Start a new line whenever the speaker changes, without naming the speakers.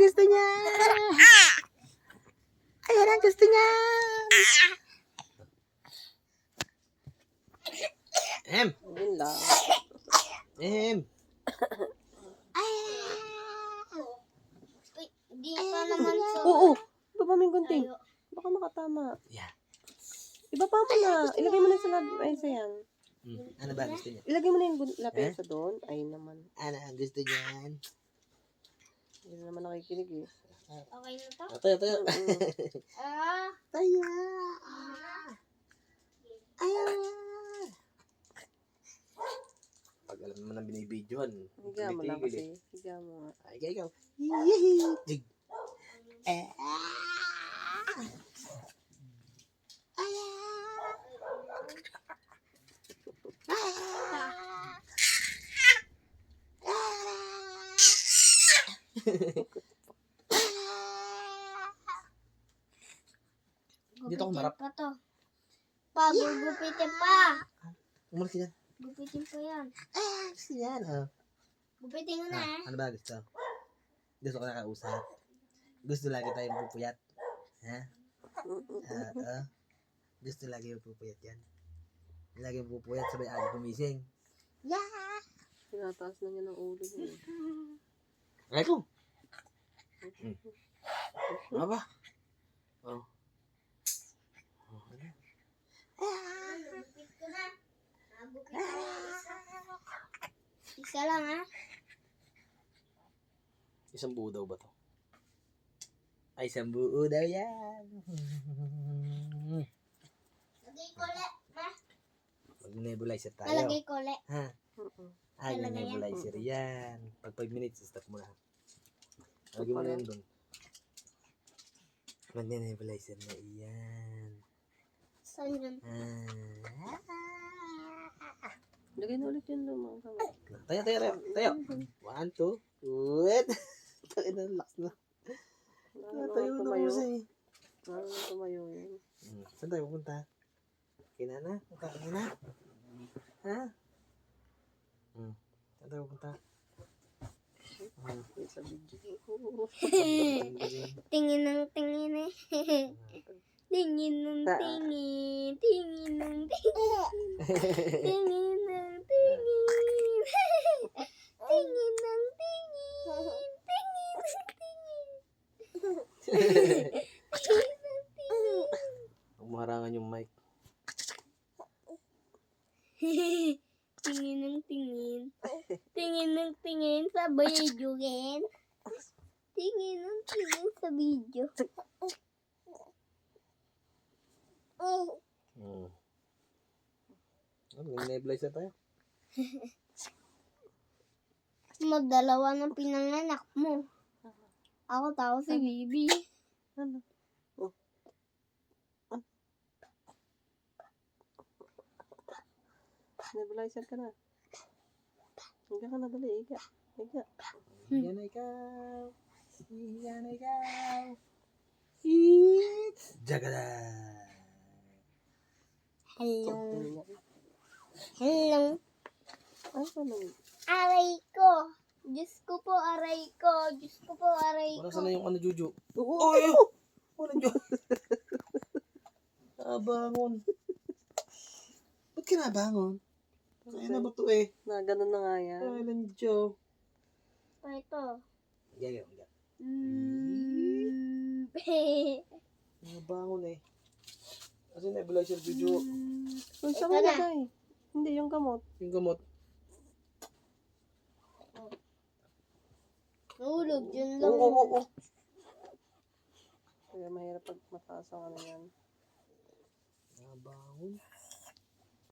gusto niya. Ayan ang gusto niya.
Yun lang.
Di pa naman
Oo. Iba pa may gunting. Baka makatama.
Yeah.
Iba pa mo na. Ilagay mo na sa lab. Ay, sayang.
Ano ba gusto niya?
Ilagay mo na yung lapesa doon. Ayun naman.
Ano ang gusto niyan?
Hindi na naman nakikinig eh.
Okay na to?
Tayo.
Ah,
Tayo. Ayan. Pag alam mo na binibidyohan.
Higa mo lang kasi. Higa mo nga.
Ay, ikaw. Yee! Jig. Dito ako marap.
pa to. Gugupitin pa.
Umalis ka dyan.
Gupitin pa yan.
Gusto yan.
Gupitin ko na eh.
Ano ba gusto? Gusto ko nakausap. Gusto lagi tayong pupuyat. Ha? Gusto lagi yung pupuyat yan. Lagi yung pupuyat sabay aga gumising. Yeah!
Tinataas na niya ng ulo niya.
Ay ko! Ano ba? Oh.
Gupit ko na. Gupit ko na. Isa lang ha.
Isang buo daw ba to? Ay, isang buo daw yan.
Lagay ko ulit. Ha?
Mag-nebulizer tayo.
Nalagay ko ulit.
Ha? Ay,
Talaga yan?
nebulizer yan. Pag 5 minutes, stop mo na. Lagi mo na yan doon. Mag-nebulizer na iyan.
Saan yun?
Lagay na ulit yun doon mga kamay.
Tayo. 1, 2, wait. Tayo na, relax na. Tayo na
tumayo.
kasi.
Tumayo yan.
Saan tayo pupunta? Kinana? Kinana? Ha? Saan tayo pupunta?
Sa video.
Tingin ng tingin eh. Tingin ng tingin. Tingin ng tingin. Tingin ng tingin. Tingin ng tingin. Tingin ng tingin.
Huwag maharangan yung mic.
Tingin ng tingin. Tingin ng tingin sa video game. Tingin ng tingin sa video.
Mag-nebulizer tayo.
Magdalawa ng pinanganak mo. Ako tao si Bibi.
Ano? Nebulizer ka na. Higa ka na dali. Higa.
Yan na ikaw. Yan na ikaw. Jagada.
Hello. Hello.
Ano ba naman?
Aray ko. Diyos ko po, aray ko. Diyos ko po, aray
Wala
ko.
sana yung ano, Juju.
Oo.
Wala Juju. Nabangon. Ba't ka nabangon? Kaya na ba ito eh?
Na, ganun na nga yan.
Ay, Lanjo.
Ito.
Yan. Nabangon eh. Kasi nebulizer, Juju.
Kung saan
Ito
ka
na.
lagay? Hindi, yung kamot.
Yung gamot.
Nahulog, yun lang.
Oo.
Kaya mahirap pag mataas ang ano yan.
Nabangon.